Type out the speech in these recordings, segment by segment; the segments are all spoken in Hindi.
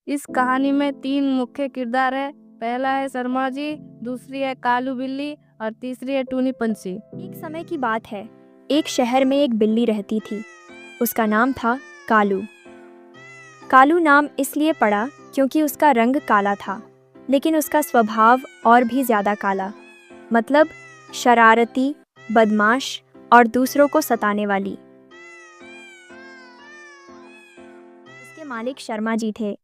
इस कहानी में तीन मुख्य किरदार है। पहला है शर्मा जी, दूसरी है कालू बिल्ली और तीसरी है टूनी पंछी। एक समय की बात है, एक शहर में एक बिल्ली रहती थी। उसका नाम था कालू। कालू नाम इसलिए पड़ा क्योंकि उसका रंग काला था, लेकिन उसका स्वभाव और भी ज़्यादा काला, मतलब शरारती, बदमाश और दूसरों को सताने वाली। उसके मालिक शर्मा जी थे।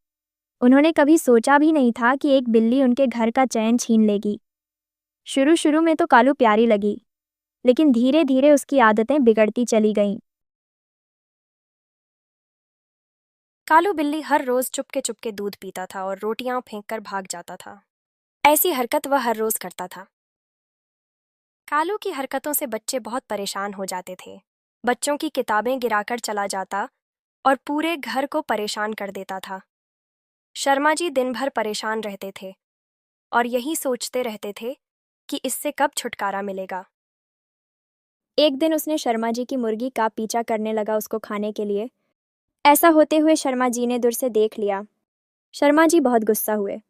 उन्होंने कभी सोचा भी नहीं था कि एक बिल्ली उनके घर का चैन छीन लेगी। शुरू शुरू में तो कालू प्यारी लगी, लेकिन धीरे धीरे उसकी आदतें बिगड़ती चली गईं। कालू बिल्ली हर रोज चुपके चुपके दूध पीता था और रोटियां फेंक कर भाग जाता था। ऐसी हरकत वह हर रोज करता था। कालू की हरकतों से बच्चे बहुत परेशान हो जाते थे। बच्चों की किताबें गिराकर चला जाता और पूरे घर को परेशान कर देता था। शर्मा जी दिन भर परेशान रहते थे और यही सोचते रहते थे कि इससे कब छुटकारा मिलेगा। एक दिन उसने शर्मा जी की मुर्गी का पीछा करने लगा उसको खाने के लिए। ऐसा होते हुए शर्मा जी ने दूर से देख लिया। शर्मा जी बहुत गुस्सा हुए।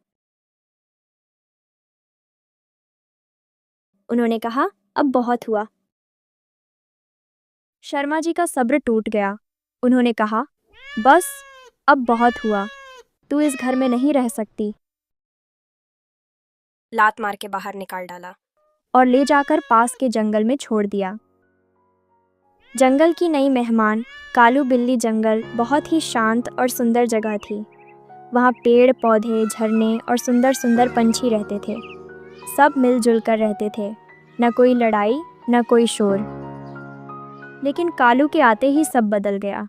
उन्होंने कहा, अब बहुत हुआ। शर्मा जी का सब्र टूट गया। उन्होंने कहा, बस, अब बहुत हुआ, तू इस घर में नहीं रह सकती। लात मार के बाहर निकाल डाला और ले जाकर पास के जंगल में छोड़ दिया। जंगल की नई मेहमान कालू बिल्ली जंगल बहुत ही शांत और सुंदर जगह थी। वहाँ पेड़ पौधे, झरने और सुंदर सुंदर पंछी रहते थे। सब मिलजुल कर रहते थे, न कोई लड़ाई न कोई शोर। लेकिन कालू के आते ही सब बदल गया।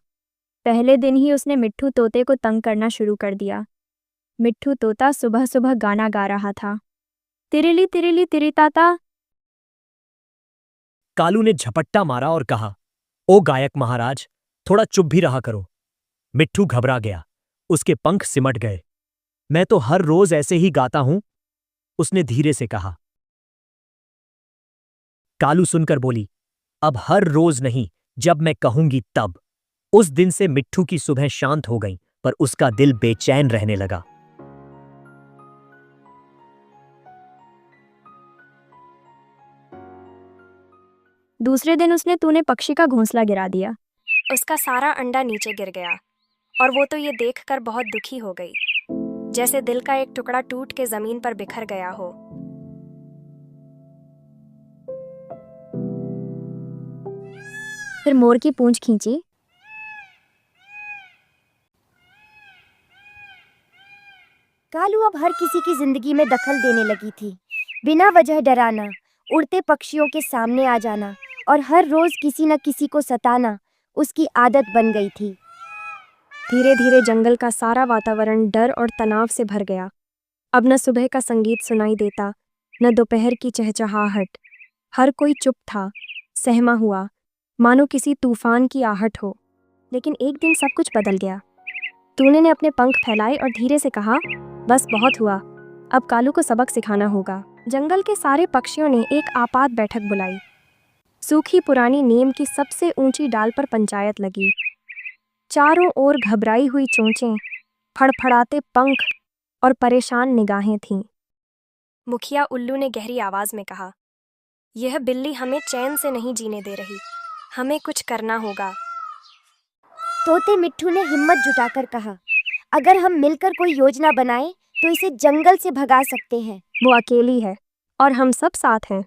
पहले दिन ही उसने मिट्ठू तोते को तंग करना शुरू कर दिया। मिट्ठू तोता सुबह सुबह गाना गा रहा था, तिरिली तिरिली तिरिताता। कालू ने झपट्टा मारा और कहा, ओ गायक महाराज, थोड़ा चुप भी रहा करो। मिट्ठू घबरा गया, उसके पंख सिमट गए। मैं तो हर रोज ऐसे ही गाता हूं, उसने धीरे से कहा। कालू सुनकर बोली, अब हर रोज नहीं, जब मैं कहूंगी तब। उस दिन से मिट्ठू की सुबह शांत हो गई, पर उसका दिल बेचैन रहने लगा। दूसरे दिन उसने तूने पक्षी का घोंसला गिरा दिया। उसका सारा अंडा नीचे गिर गया और वो तो ये देखकर बहुत दुखी हो गई, जैसे दिल का एक टुकड़ा टूट के जमीन पर बिखर गया हो। फिर मोर की पूंछ खींची। कालू अब हर किसी की जिंदगी में दखल देने लगी थी। बिना वजह डराना, उड़ते पक्षियों के सामने आ जाना और हर रोज किसी न किसी को सताना उसकी आदत बन गई थी। धीरे धीरे जंगल का सारा वातावरण डर और तनाव से भर गया। अब न सुबह का संगीत सुनाई देता, न दोपहर की चहचहाहट। हर कोई चुप था, सहमा हुआ, मानो किसी तूफान की आहट हो। लेकिन एक दिन सब कुछ बदल गया। तूने ने अपने पंख फैलाए और धीरे से कहा, बस बहुत हुआ, अब कालू को सबक सिखाना होगा। जंगल के सारे पक्षियों ने एक आपात बैठक बुलाई। सूखी पुरानी नीम की सबसे ऊंची डाल पर पंचायत लगी। चारों ओर घबराई हुई चोंचें, फड़फड़ाते पंख और परेशान निगाहें थीं। मुखिया उल्लू ने गहरी आवाज में कहा, यह बिल्ली हमें चैन से नहीं जीने दे रही, हमें कुछ करना होगा। तोते मिट्ठू ने हिम्मत जुटाकर कहा, अगर हम मिलकर कोई योजना बनाएं तो इसे जंगल से भगा सकते हैं। वो अकेली है और हम सब साथ हैं।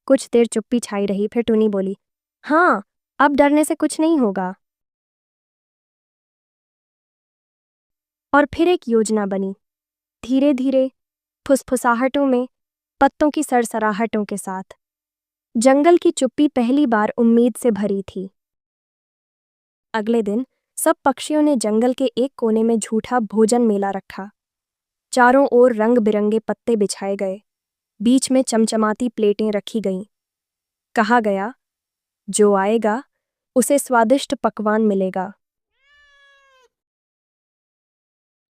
कुछ देर चुप्पी छाई रही, फिर टूनी बोली, हाँ, अब डरने से कुछ नहीं होगा। और फिर एक योजना बनी। धीरे धीरे, फुसफुसाहटों में, पत्तों की सरसराहटों के साथ। जंगल की चुप्पी पहली बार उम्मीद से भरी थी। अगले दिन सब पक्षियों ने जंगल के एक कोने में झूठा भोजन मेला रखा। चारों ओर रंग बिरंगे पत्ते बिछाए गए, बीच में चमचमाती प्लेटें रखी गईं। कहा गया, जो आएगा उसे स्वादिष्ट पकवान मिलेगा।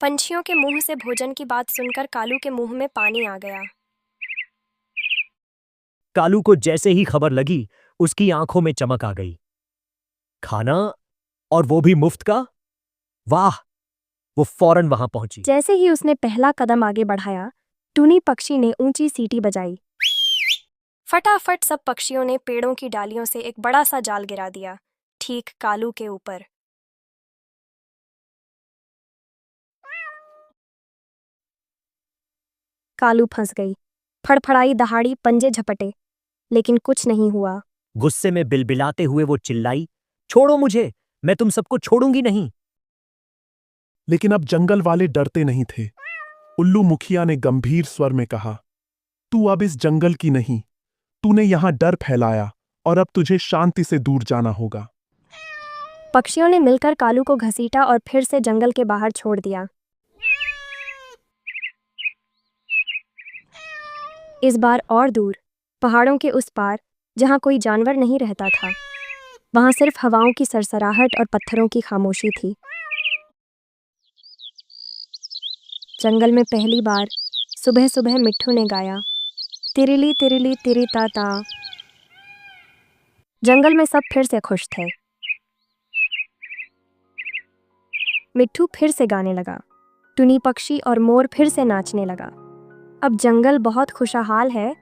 पंछियों के मुंह से भोजन की बात सुनकर कालू के मुंह में पानी आ गया। कालू को जैसे ही खबर लगी, उसकी आंखों में चमक आ गई। खाना, और वो भी मुफ्त का? वाह, वो फौरन वहां पहुंची। जैसे ही उसने पहला कदम आगे बढ़ाया, टुनी पक्षी ने ऊंची सीटी बजाई। फटाफट सब पक्षियों ने पेड़ों की डालियों से एक बड़ा सा जाल गिरा दिया, ठीक कालू के ऊपर। कालू फंस गई। फड़फड़ाई दहाड़ी, पंजे झपटे, लेकिन कुछ नहीं हुआ। गुस्से में बिलबिलाते हुए वो चिल्लाई, छोड़ो मुझे, मैं तुम सबको छोड़ूंगी नहीं। लेकिन अब जंगल वाले डरते नहीं थे। उल्लू मुखिया ने गंभीर स्वर में कहा, तू अब इस जंगल की नहीं, तूने यहां डर फैलाया और अब तुझे शांति से दूर जाना होगा। पक्षियों ने मिलकर कालू को घसीटा और फिर से जंगल के बाहर छोड़ दिया। इस बार और दूर, पहाड़ों के उस पार, जहां कोई जानवर नहीं रहता था, वहां सिर्फ हवाओं की सरसराहट और पत्थरों की खामोशी थी। जंगल में पहली बार सुबह सुबह मिट्ठू ने गाया, तिरिली तिरिली तिरी ता ता। जंगल में सब फिर से खुश थे। मिट्ठू फिर से गाने लगा, टुनी पक्षी और मोर फिर से नाचने लगा। अब जंगल बहुत खुशहाल है